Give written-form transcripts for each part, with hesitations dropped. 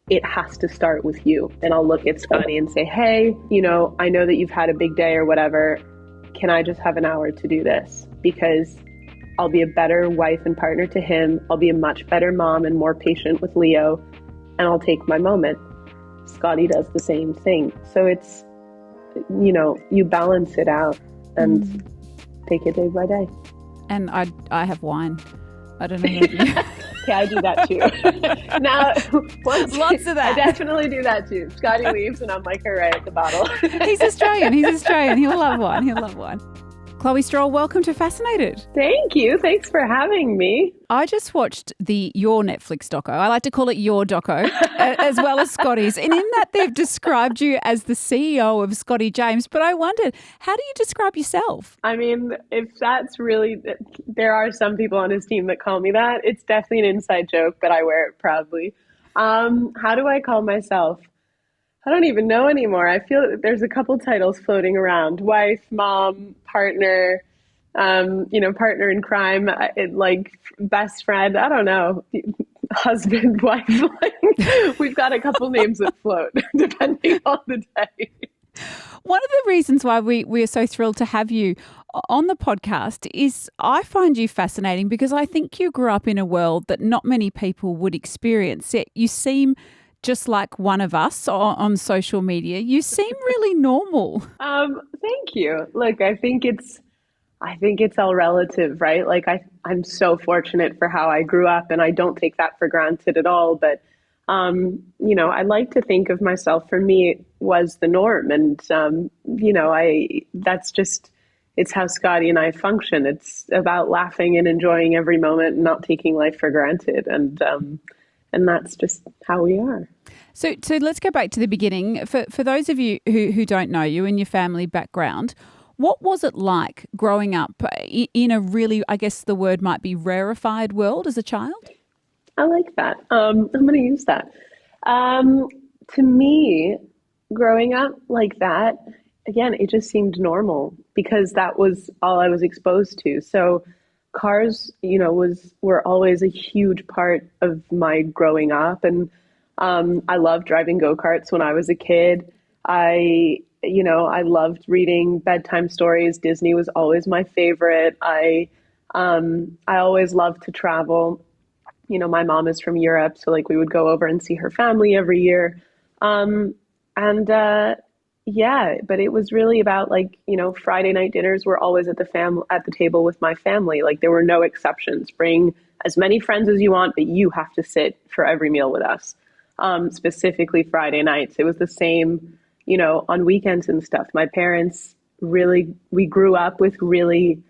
it has to start with you. And I'll look at Scotty and say, hey, I know that you've had a big day or whatever. Can I just have an hour to do this? Because I'll be a better wife and partner to him. I'll be a much better mom and more patient with Leo, and I'll take my moment. Scotty does the same thing. So it's, you balance it out and take it day by day. And I have wine. I don't know about you. Yeah, I do that too. Now, lots of that. I definitely do that too. Scotty leaves and I'm like, all right, the bottle. He's Australian. He'll love wine. Chloe Stroll, welcome to Fascinated. Thank you. Thanks for having me. I just watched your Netflix doco. I like to call it your doco, as well as Scotty's. And in that, they've described you as the CEO of Scotty James. But I wondered, how do you describe yourself? I mean, if that's really, there are some people on his team that call me that. It's definitely an inside joke, but I wear it proudly. How do I call myself? I don't even know anymore. I feel that there's a couple titles floating around: wife, mom, partner, partner in crime, like best friend. I don't know, husband, wife. We've got a couple names that float depending on the day. One of the reasons why we are so thrilled to have you on the podcast is I find you fascinating because I think you grew up in a world that not many people would experience. Yet you seem just like one of us on social media. You seem really normal. Thank you. Look, I think it's all relative, right? Like I'm so fortunate for how I grew up, and I don't take that for granted at all. But, I like to think of myself, for me, it was the norm. And, it's how Scotty and I function. It's about laughing and enjoying every moment and not taking life for granted. And that's just how we are. So let's go back to the beginning. For those of you who don't know you and your family background, what was it like growing up in a really, I guess the word might be rarefied world as a child? I like that. I'm going to use that. To me, growing up like that, again, it just seemed normal because that was all I was exposed to. So cars, were always a huge part of my growing up. And I loved driving go-karts when I was a kid. I loved reading bedtime stories. Disney was always my favorite. I always loved to travel. My mom is from Europe, so we would go over and see her family every year. But it was really about Friday night dinners were always at the table with my family. There were no exceptions. Bring as many friends as you want, but you have to sit for every meal with us. Specifically Friday nights. It was the same, on weekends and stuff. My parents we grew up with really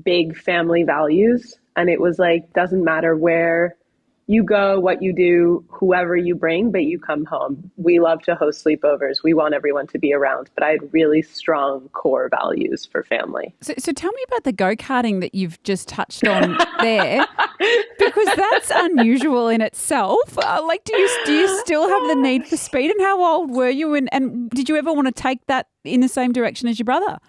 big family values, and it was doesn't matter where you go, what you do, whoever you bring, but you come home. We love to host sleepovers. We want everyone to be around, but I had really strong core values for family. So tell me about the go-karting that you've just touched on there, because that's unusual in itself. Do you still have the need for speed? And how old were you? And did you ever want to take that in the same direction as your brother?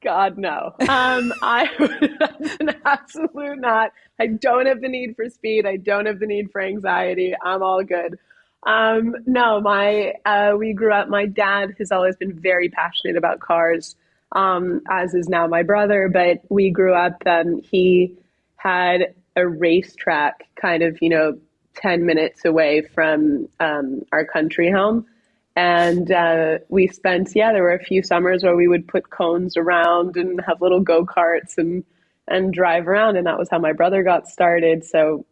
God, no. I was an absolute not. I don't have the need for speed. I don't have the need for anxiety. I'm all good. No, we grew up, my dad has always been very passionate about cars, as is now my brother, but we grew up, he had a racetrack kind of, 10 minutes away from our country home. And we spent, there were a few summers where we would put cones around and have little go-karts and drive around. And that was how my brother got started. So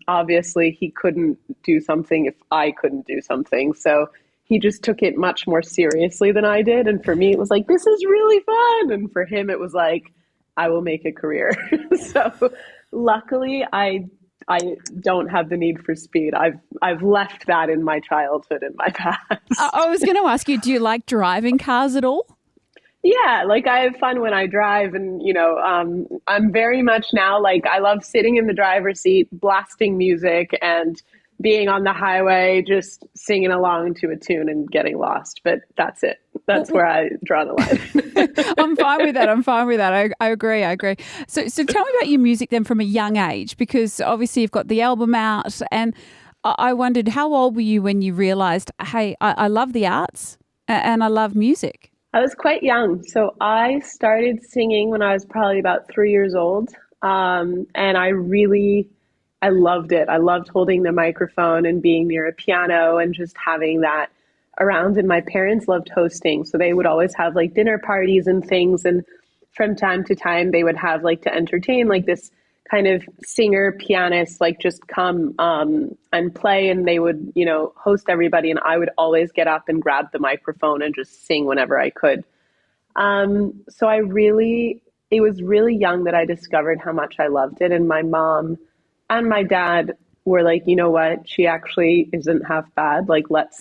obviously he couldn't do something if I couldn't do something. So he just took it much more seriously than I did. And for me, it was this is really fun. And for him, it was I will make a career. So luckily, I don't have the need for speed. I've left that in my childhood and my past. I was going to ask you, do you like driving cars at all? Yeah, I have fun when I drive, and I'm very much now I love sitting in the driver's seat, blasting music, and being on the highway, just singing along to a tune and getting lost. But that's it. That's where I draw the line. I'm fine with that. I agree. So tell me about your music then from a young age, because obviously you've got the album out, and I wondered, how old were you when you realised, hey, I love the arts and I love music? I was quite young. So I started singing when I was probably about 3 years old. And I loved it. I loved holding the microphone and being near a piano and just having that around. And my parents loved hosting. So they would always have like dinner parties and things. And from time to time, they would have like to entertain like this kind of singer pianist, like just come and play. And they would, host everybody. And I would always get up and grab the microphone and just sing whenever I could. So it was really young that I discovered how much I loved it. And my mom and my dad were like, you know what? She actually isn't half bad. Like, let's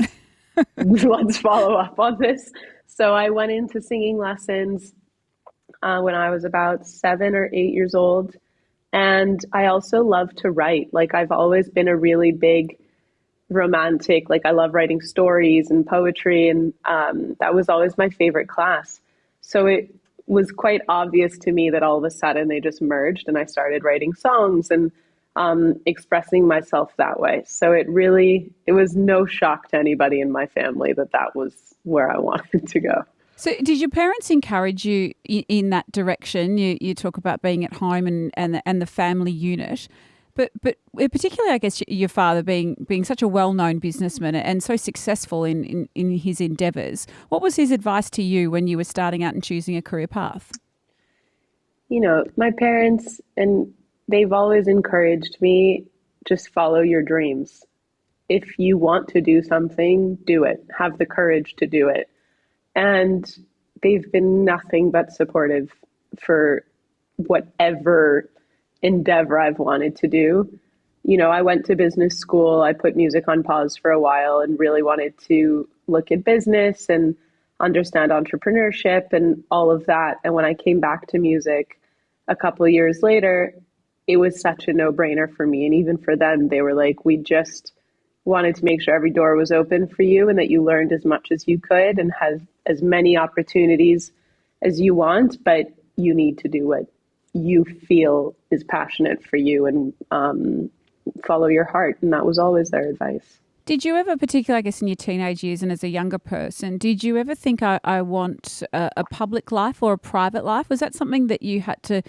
follow up on this. So I went into singing lessons when I was about 7 or 8 years old. And I also love to write. Like, I've always been a really big romantic, like I love writing stories and poetry. And that was always my favorite class. So it was quite obvious to me that all of a sudden they just merged and I started writing songs and expressing myself that way. So it was no shock to anybody in my family that was where I wanted to go. So did your parents encourage you in that direction? You talk about being at home and the family unit. But particularly, I guess, your father being such a well-known businessman and so successful in his endeavours, what was his advice to you when you were starting out and choosing a career path? My parents, and they've always encouraged me, just follow your dreams. If you want to do something, do it. Have the courage to do it. And they've been nothing but supportive for whatever endeavor I've wanted to do. I went to business school. I put music on pause for a while and really wanted to look at business and understand entrepreneurship and all of that. And when I came back to music a couple of years later, it was such a no-brainer for me. And even for them, they were like, we just wanted to make sure every door was open for you and that you learned as much as you could and had as many opportunities as you want, but you need to do what you feel is passionate for you and follow your heart. And that was always their advice. Did you ever, particularly, I guess, in your teenage years and as a younger person, did you ever think I want a public life or a private life? Was that something that you had to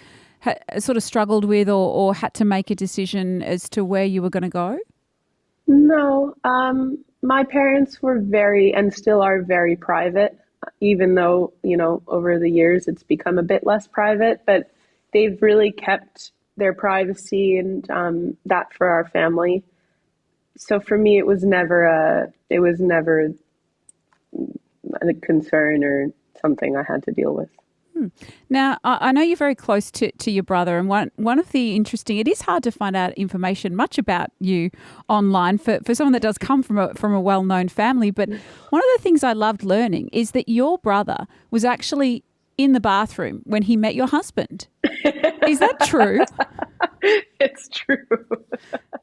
sort of struggled with or had to make a decision as to where you were going to go? No, my parents were and still are very private, even though, over the years it's become a bit less private, but they've really kept their privacy and that for our family. So for me, it was never a concern or something I had to deal with. Now, I know you're very close to your brother, and one of the interesting, it is hard to find out information much about you online for someone that does come from a well-known family, but one of the things I loved learning is that your brother was actually in the bathroom when he met your husband. Is that true? It's true.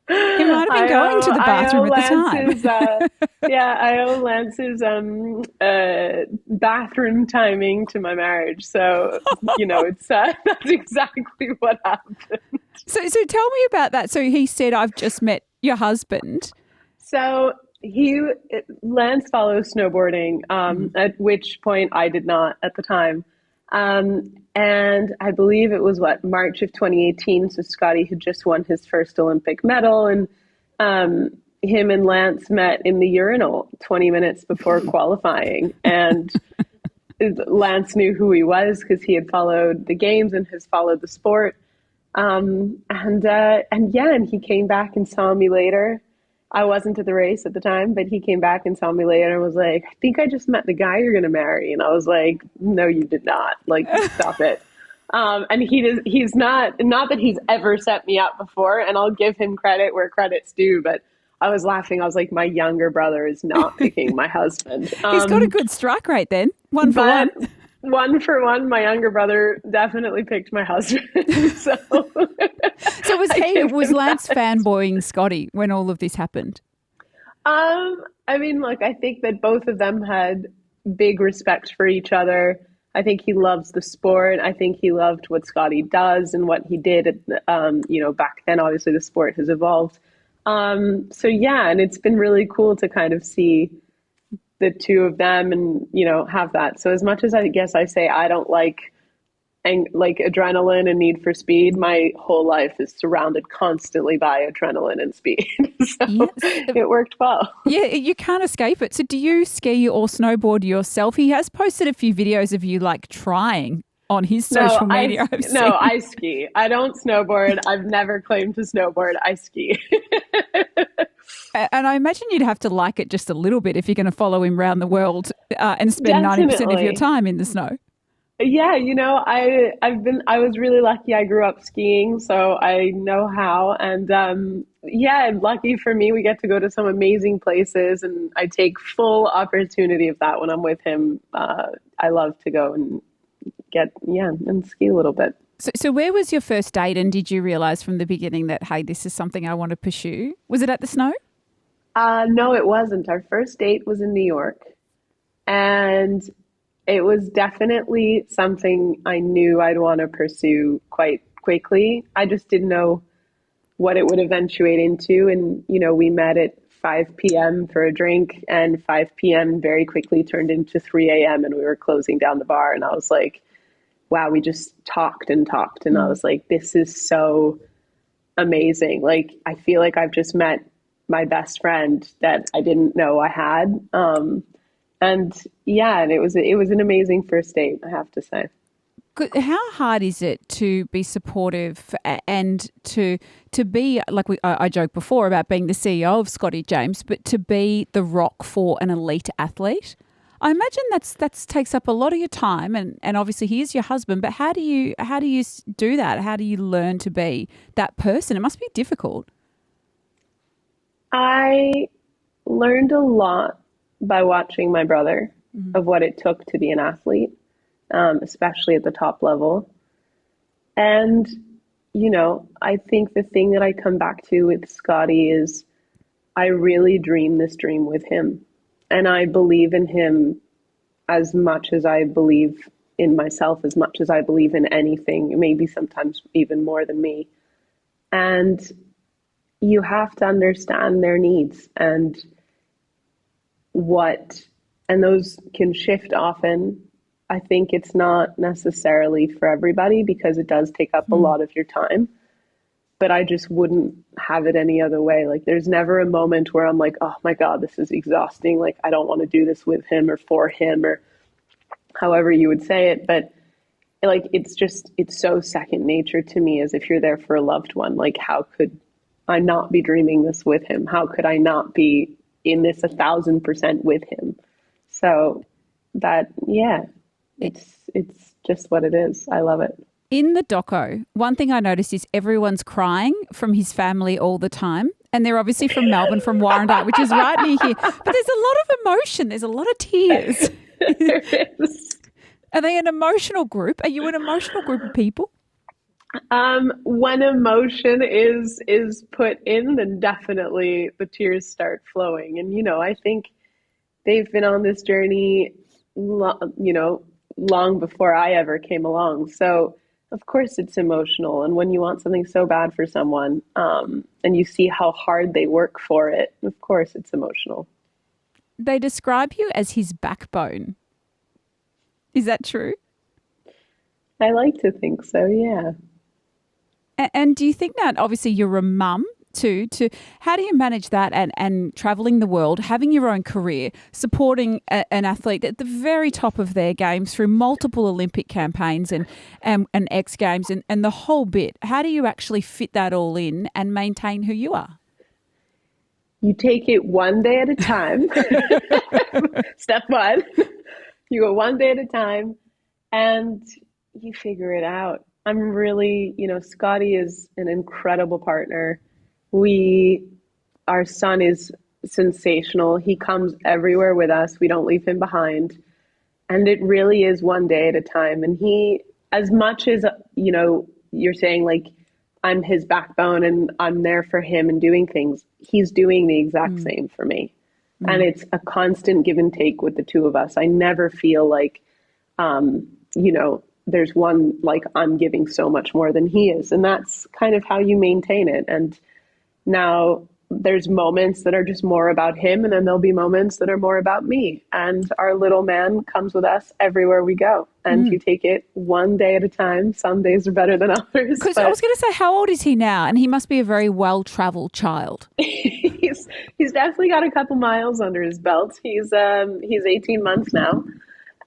He might have been going to the bathroom at the time. I owe Lance's bathroom timing to my marriage. So, it's that's exactly what happened. So tell me about that. So he said, I've just met your husband. So Lance follows snowboarding, at which point I did not at the time. And I believe it was March of 2018. So Scotty had just won his first Olympic medal, and him and Lance met in the urinal 20 minutes before qualifying. And Lance knew who he was because he had followed the games and has followed the sport. And he came back and saw me later. I wasn't at the race at the time, but he came back and saw me later and was like, I think I just met the guy you're going to marry. And I was like, no, you did not. Like, stop it. And he's not that he's ever set me up before, and I'll give him credit where credit's due, but I was laughing. I was like, my younger brother is not picking my husband. He's got a good strike rate then. One for one. One for one, my younger brother definitely picked my husband. So was Lance fanboying Scotty when all of this happened? Look, I think that both of them had big respect for each other. I think he loves the sport. I think he loved what Scotty does and what he did. Back then, obviously the sport has evolved. So yeah, and it's been really cool to kind of see the two of them and, have that. So as much as I guess I say I don't like adrenaline and need for speed, my whole life is surrounded constantly by adrenaline and speed. So Yes. it worked well. Yeah, you can't escape it. So do you ski or snowboard yourself? He has posted a few videos of you like trying on his social media. I ski. I don't snowboard. I've never claimed to snowboard. I ski. And I imagine you'd have to like it just a little bit if you're going to follow him around the world and spend 90% of your time in the snow. Yeah, I was really lucky. I grew up skiing, so I know how. And yeah, lucky for me, we get to go to some amazing places, and I take full opportunity of that when I'm with him. I love to go and and ski a little bit. So where was your first date, and did you realize from the beginning that, hey, this is something I want to pursue? Was it at the snow? No, it wasn't. Our first date was in New York, and it was definitely something I knew I'd want to pursue quite quickly. I just didn't know what it would eventuate into. And, we met at 5 p.m. for a drink, and 5 p.m. very quickly turned into 3 a.m. and we were closing down the bar. And I was like, wow, we just talked and talked. And I was like, this is so amazing. Like, I feel like I've just met my best friend that I didn't know I had. And it was an amazing first date, I have to say. How hard is it to be supportive and to be, like I joked before about being the CEO of Scotty James, but to be the rock for an elite athlete? I imagine that takes up a lot of your time, and obviously he is your husband. But how do you do that? How do you learn to be that person? It must be difficult. I learned a lot by watching my brother of what it took to be an athlete, especially at the top level. And, I think the thing that I come back to with Scotty is I really dream this dream with him. And I believe in him as much as I believe in myself, as much as I believe in anything, maybe sometimes even more than me. And you have to understand their needs and those can shift often. I think it's not necessarily for everybody because it does take up a lot of your time, but I just wouldn't have it any other way. Like, there's never a moment where I'm like, oh my God, this is exhausting. Like, I don't want to do this with him or for him or however you would say it. But like, it's so second nature to me, as if you're there for a loved one. Like, how could I not be dreaming this with him? How could I not be in this 1,000% with him? So it's just what it is. I love it. In the doco, one thing I noticed is everyone's crying from his family all the time. And they're obviously from Melbourne, from Warrandyte, which is right near here. But there's a lot of emotion. There's a lot of tears. There is. Are they an emotional group? Are you an emotional group of people? When emotion is put in, then definitely the tears start flowing. And, I think they've been on this journey, long before I ever came along. So of course it's emotional. And when you want something so bad for someone, and you see how hard they work for it, of course it's emotional. They describe you as his backbone. Is that true? I like to think so, yeah. And do you think that, obviously you're a mum too, how do you manage that and travelling the world, having your own career, supporting an athlete at the very top of their game through multiple Olympic campaigns and X Games and the whole bit? How do you actually fit that all in and maintain who you are? You take it one day at a time. Step one, you go one day at a time and you figure it out. I'm really, Scotty is an incredible partner. Our son is sensational. He comes everywhere with us. We don't leave him behind. And it really is one day at a time. And he, as much as, you're saying like, I'm his backbone and I'm there for him and doing things, he's doing the exact same for me. And it's a constant give and take with the two of us. I never feel like, there's one, like I'm giving so much more than he is. And that's kind of how you maintain it. And now there's moments that are just more about him, and then there'll be moments that are more about me. And our little man comes with us everywhere we go. And you take it one day at a time. Some days are better than others. Because I was going to say, how old is he now? And he must be a very well-traveled child. He's definitely got a couple miles under his belt. He's 18 months now.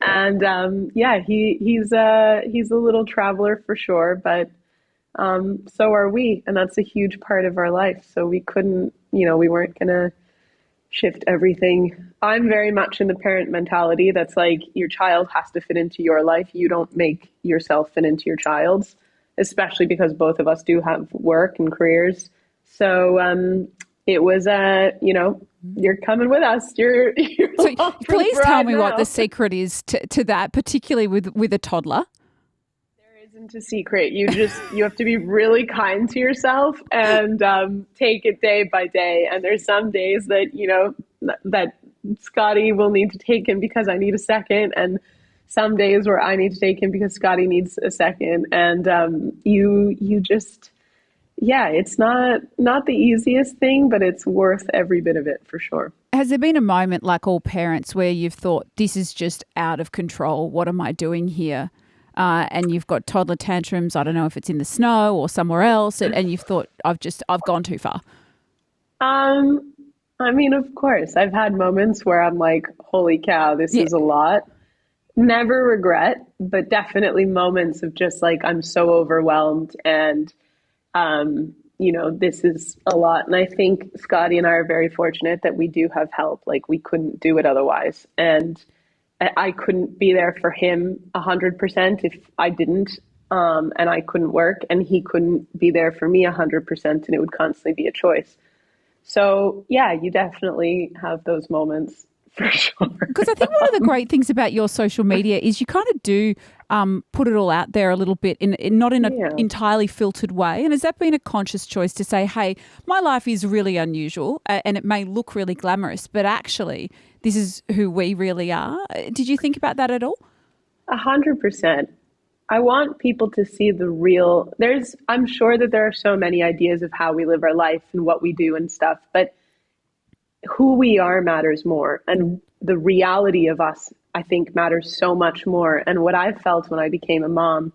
And he's a little traveler for sure, but so are we, and that's a huge part of our life. So we couldn't, we weren't going to shift everything. I'm very much in the parent mentality that's like, your child has to fit into your life. You don't make yourself fit into your child's, especially because both of us do have work and careers. So it was, you're coming with us. You're so please tell me what the secret is to that, particularly with a toddler. Isn't a secret. You have to be really kind to yourself and take it day by day. And there's some days that that Scotty will need to take him because I need a second, and some days where I need to take him because Scotty needs a second. And you just, it's not the easiest thing, but it's worth every bit of it for sure. Has there been a moment, like all parents, where you've thought, this is just out of control? What am I doing here? And you've got toddler tantrums, I don't know if it's in the snow or somewhere else, and you've thought, I've gone too far? Of course, I've had moments where I'm like, holy cow, this is a lot. Never regret, but definitely moments of just like, I'm so overwhelmed and, this is a lot. And I think Scotty and I are very fortunate that we do have help. Like, we couldn't do it otherwise. And I couldn't be there for him 100% if I didn't, and I couldn't work, and he couldn't be there for me 100%, and it would constantly be a choice. So you definitely have those moments for sure. Because I think one of the great things about your social media is you kind of do put it all out there a little bit, not in an entirely filtered way. And has that been a conscious choice to say, hey, my life is really unusual and it may look really glamorous, but actually this is who we really are? Did you think about that at all? 100%. I want people to see the real. I'm sure that there are so many ideas of how we live our life and what we do and stuff, but who we are matters more. And the reality of us, I think, matters so much more. And what I felt when I became a mom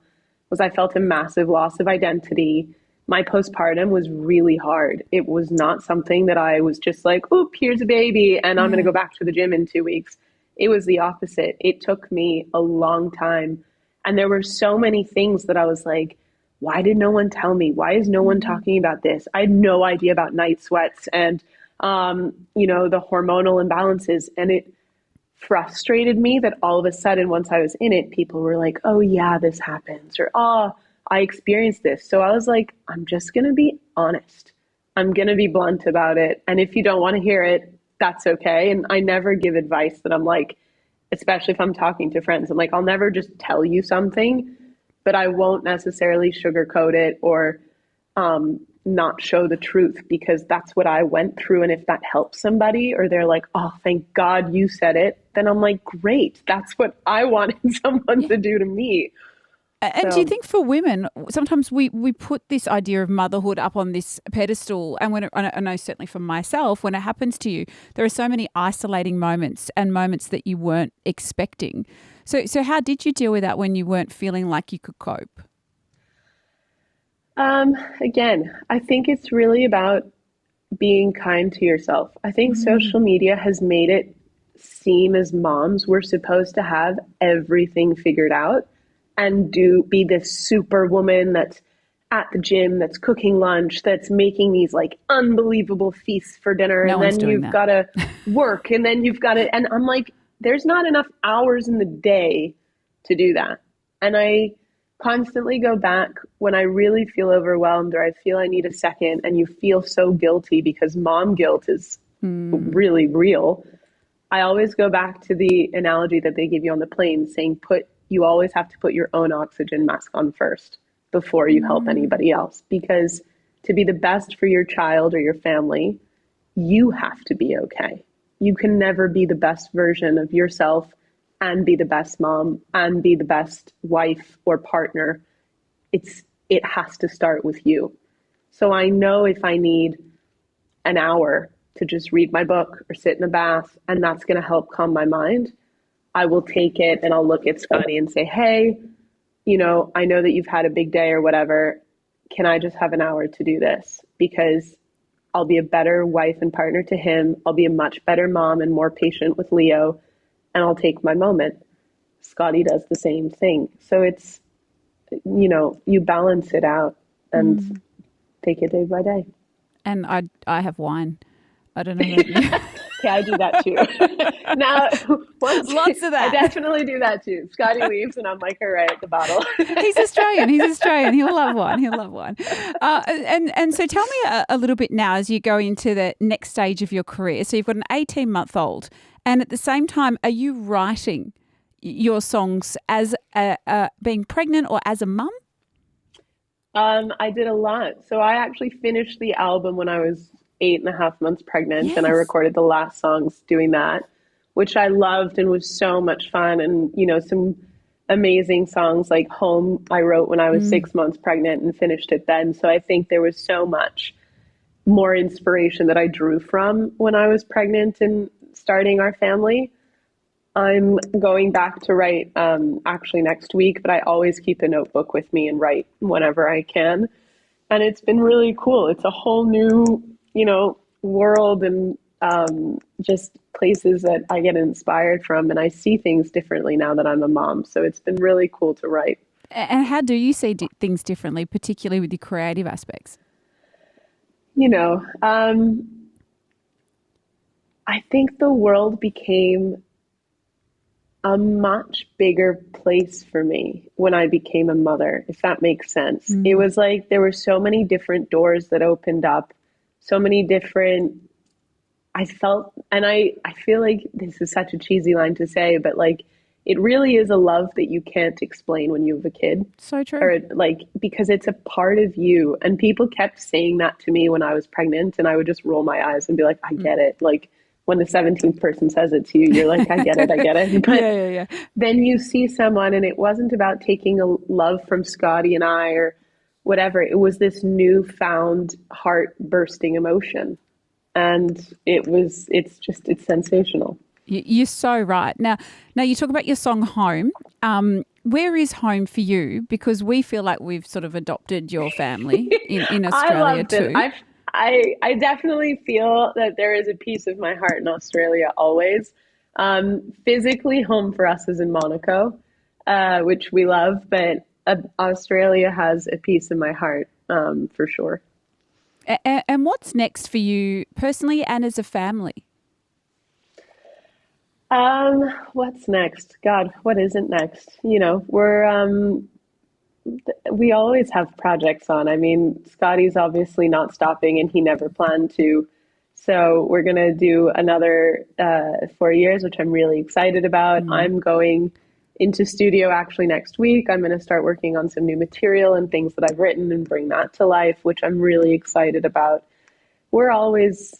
was I felt a massive loss of identity. My postpartum was really hard. It was not something that I was just like, oop, here's a baby and I'm going to go back to the gym in 2 weeks. It was the opposite. It took me a long time. And there were so many things that I was like, why did no one tell me? Why is no one talking about this? I had no idea about night sweats and, the hormonal imbalances. And it frustrated me that all of a sudden, once I was in it, people were like, oh yeah, this happens, or, oh, I experienced this. So I was like, I'm just going to be honest. I'm going to be blunt about it. And if you don't want to hear it, that's okay. And I never give advice that I'm like, especially if I'm talking to friends, I'm like, I'll never just tell you something, but I won't necessarily sugarcoat it or not show the truth, because that's what I went through. And if that helps somebody, or they're like, oh, thank God you said it, then I'm like, great. That's what I wanted someone to do to me. And do you think for women, sometimes we put this idea of motherhood up on this pedestal, and I know certainly for myself, when it happens to you, there are so many isolating moments and moments that you weren't expecting. So how did you deal with that when you weren't feeling like you could cope? Again, I think it's really about being kind to yourself. I think social media has made it seem as moms, we're supposed to have everything figured out and be this super woman that's at the gym, that's cooking lunch, that's making these like unbelievable feasts for dinner. No and then you've got to work, and then you've got to, and I'm like, there's not enough hours in the day to do that. And I constantly go back when I really feel overwhelmed or I feel I need a second, and you feel so guilty because mom guilt is really real. I always go back to the analogy that they give you on the plane, saying you always have to put your own oxygen mask on first before you help anybody else, because to be the best for your child or your family, you have to be okay. You can never be the best version of yourself and be the best mom and be the best wife or partner. It has to start with you. So I know if I need an hour to just read my book or sit in a bath, and that's going to help calm my mind, I will take it and I'll look at Scotty and say, hey, I know that you've had a big day or whatever. Can I just have an hour to do this? Because I'll be a better wife and partner to him. I'll be a much better mom and more patient with Leo, and I'll take my moment. Scotty does the same thing. So it's, you balance it out and take it day by day. And I have wine. I don't know about you. Okay, I do that too. Now, Lots of that. I definitely do that too. Scotty leaves and I'm like, all right, the bottle. He's Australian. He'll love wine. And so tell me a little bit now as you go into the next stage of your career. So you've got an 18-month-old, and at the same time, are you writing your songs as being pregnant or as a mum? I did a lot. So I actually finished the album when I was 8.5 months pregnant, and I recorded the last songs doing that, which I loved and was so much fun. And, some amazing songs like Home I wrote when I was 6 months pregnant and finished it then. So I think there was so much more inspiration that I drew from when I was pregnant and starting our family. I'm going back to write actually next week, but I always keep a notebook with me and write whenever I can. And it's been really cool. It's a whole new, world and just places that I get inspired from. And I see things differently now that I'm a mom. So it's been really cool to write. And how do you see things differently, particularly with the creative aspects? I think the world became a much bigger place for me when I became a mother, if that makes sense. It was like there were so many different doors that opened up, so many different, I felt, and I feel like this is such a cheesy line to say, but like it really is a love that you can't explain when you have a kid. So true. Or like, because it's a part of you. And people kept saying that to me when I was pregnant, and I would just roll my eyes and be like, I get it. Like, when the 17th person says it to you, you're like, I get it. But yeah. then you see someone, and it wasn't about taking a love from Scotty and I or whatever. It was this newfound heart bursting emotion. And it's sensational. You're so right. Now you talk about your song Home. Where is home for you? Because we feel like we've sort of adopted your family in Australia too. I definitely feel that there is a piece of my heart in Australia always. Physically, home for us is in Monaco, which we love, but Australia has a piece in my heart for sure. And what's next for you personally and as a family? What's next? God, what isn't next? We always have projects on. I mean, Scotty's obviously not stopping, and he never planned to. So we're going to do another 4 years, which I'm really excited about. I'm going into studio actually next week. I'm going to start working on some new material and things that I've written and bring that to life, which I'm really excited about. We're always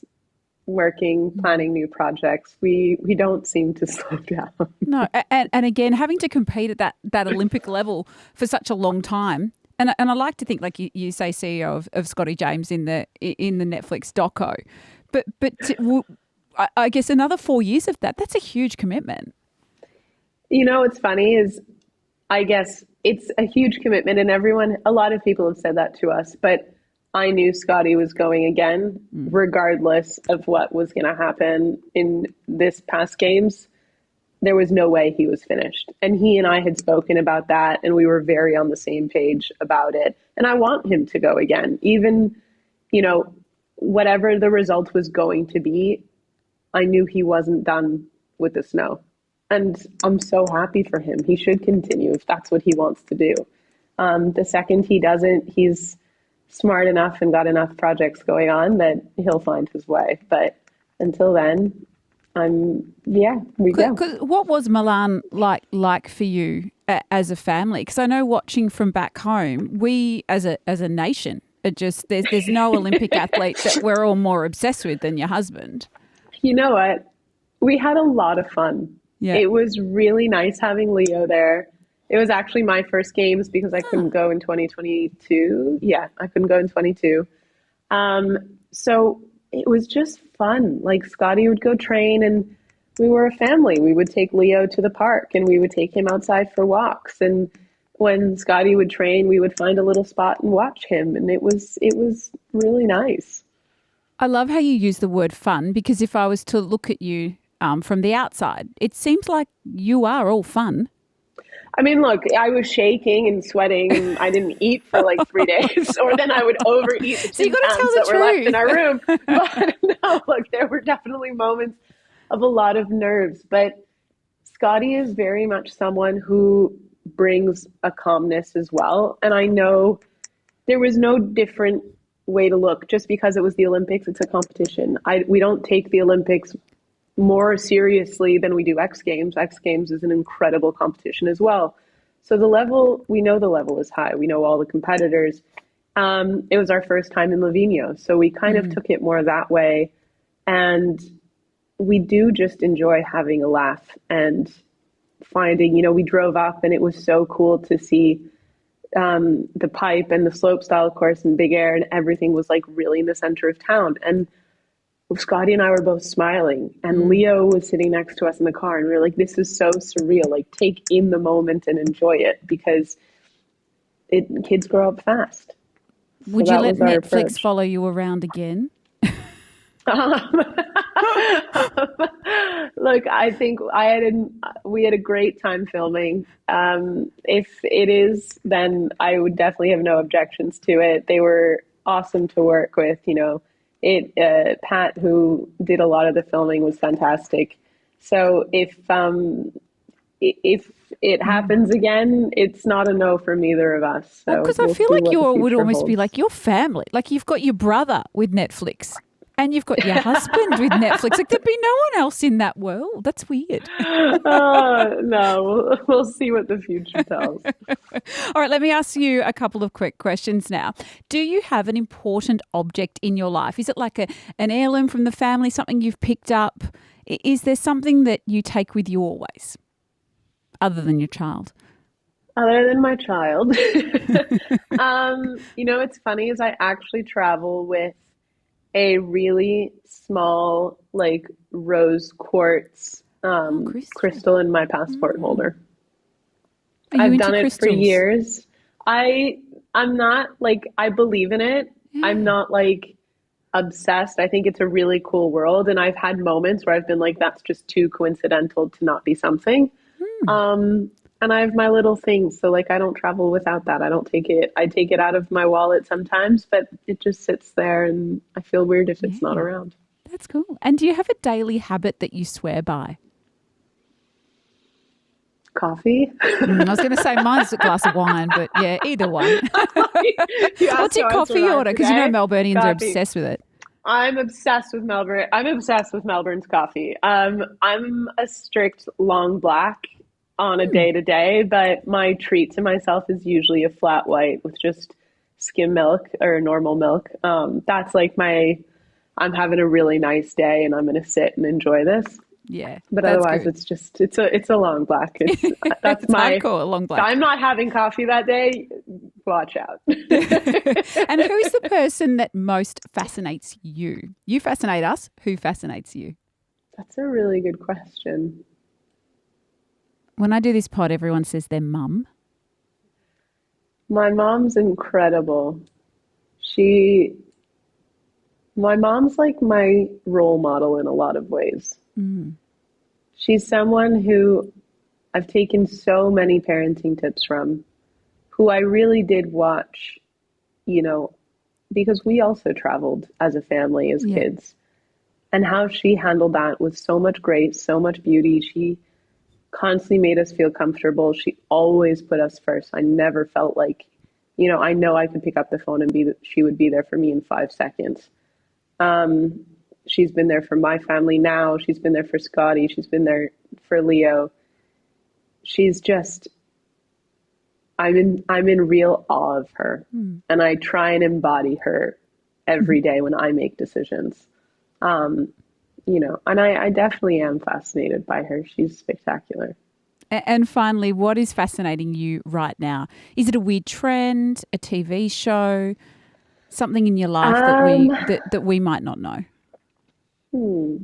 working, planning new projects. We don't seem to slow down. No, and again, having to compete at that Olympic level for such a long time, and I like to think, like you say, CEO of Scotty James in the Netflix doco, but I guess another 4 years of that's a huge commitment. What's funny is, I guess it's a huge commitment, and a lot of people have said that to us, but I knew Scotty was going again, regardless of what was going to happen in this past games. There was no way he was finished. And he and I had spoken about that, and we were very on the same page about it. And I want him to go again. Even, whatever the result was going to be, I knew he wasn't done with the snow. And I'm so happy for him. He should continue if that's what he wants to do. The second he doesn't, he's smart enough and got enough projects going on that he'll find his way. But until then, we go. What was Milan like for you as a family? Because I know watching from back home, we as a nation, there's no Olympic athlete that we're all more obsessed with than your husband. You know what? We had a lot of fun. Yeah. It was really nice having Leo there. It was actually my first games because I couldn't go in 2022. Yeah, I couldn't go in 22. So it was just fun. Like Scotty would go train and we were a family. We would take Leo to the park and we would take him outside for walks. And when Scotty would train, we would find a little spot and watch him. And it was really nice. I love how you use the word fun, because if I was to look at you from the outside, it seems like you are all fun. I mean, look, I was shaking and sweating and I didn't eat for like 3 days, or then I would overeat the So you got to tell that the were left truth. in our room. But no, look, there were definitely moments of a lot of nerves. But Scotty is very much someone who brings a calmness as well. And I know there was no different way to look. Just because it was the Olympics, it's a competition. We don't take the Olympics more seriously than we do X Games. X Games is an incredible competition as well. So we know the level is high. We know all the competitors. It was our first time in Livigno, so we kind of took it more that way. And we do just enjoy having a laugh and finding, we drove up and it was so cool to see the pipe and the slope style course and big air, and everything was like really in the center of town. And Scotty and I were both smiling, and Leo was sitting next to us in the car, and we were like, this is so surreal. Like, take in the moment and enjoy it, because kids grow up fast. Would you let Netflix follow you around again? Look, I think we had a great time filming. If it is, then I would definitely have no objections to it. They were awesome to work with. Pat, who did a lot of the filming, was fantastic. So if it happens again, it's not a no from either of us. So because I feel like you would almost be like your family. Like, you've got your brother with Netflix. And you've got your husband with Netflix. Like, there'd be no one else in that world. That's weird. No, we'll see what the future tells. All right, let me ask you a couple of quick questions now. Do you have an important object in your life? Is it like an heirloom from the family, something you've picked up? Is there something that you take with you always, other than your child? Other than my child. What's funny is I actually travel with a really small, like, rose quartz crystal in my passport holder. I've done it for years. I'm not like, I believe in it. Yeah. I'm not like obsessed. I think it's a really cool world. And I've had moments where I've been like, that's just too coincidental to not be something. And I have my little things. So like, I don't travel without that. I take it out of my wallet sometimes, but it just sits there and I feel weird if it's not around. That's cool. And do you have a daily habit that you swear by? Coffee. I was going to say mine's a glass of wine, but yeah, either one. What's your coffee order? Because Melburnians are obsessed with it. I'm obsessed with Melbourne. I'm obsessed with Melbourne's coffee. I'm a strict long black on a day-to-day, but my treat to myself is usually a flat white with just skim milk or normal milk. That's like I'm having a really nice day and I'm going to sit and enjoy this. Yeah. But otherwise good. it's a long black. That's hardcore, a long black. I'm not having coffee that day. Watch out. And who's the person that most fascinates you? You fascinate us. Who fascinates you? That's a really good question. When I do this pod, everyone says their mum. My mom's incredible. My mom's like my role model in a lot of ways. She's someone who I've taken so many parenting tips from, who I really did watch, because we also traveled as a family, as kids, and how she handled that with so much grace, so much beauty. She constantly made us feel comfortable. She always put us first. I never felt like, I know I could pick up the phone and she would be there for me in 5 seconds. She's been there for my family now. She's been there for Scotty. She's been there for Leo. She's just, I'm in real awe of her. And I try and embody her every day when I make decisions. And I definitely am fascinated by her. She's spectacular. And finally, what is fascinating you right now? Is it a weird trend, a TV show, something in your life that we might not know? Hmm.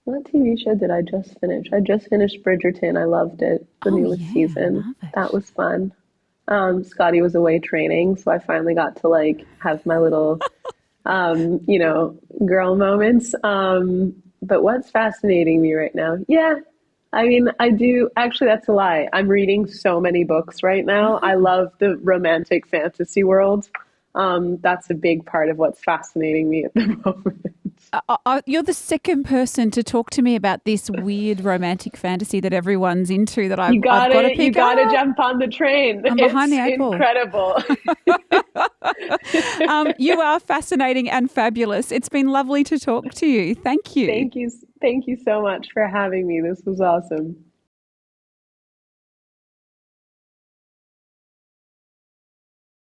What TV show did I just finish? I just finished Bridgerton. I loved it. The Oh, newest yeah, I season. love That it. was fun. Scotty was away training, so I finally got to like have my little, girl moments. But what's fascinating me right now? Yeah, I mean, I do actually, that's a lie. I'm reading so many books right now. I Oh. love the romantic fantasy world. That's a big part of what's fascinating me at the moment. You're the second person to talk to me about this weird romantic fantasy that everyone's into that I've got to You pick gotta up. jump on the train. I'm behind It's the eight ball. incredible. You are fascinating and fabulous. It's been lovely to talk to you. Thank you. Thank you so much for having me. This was awesome.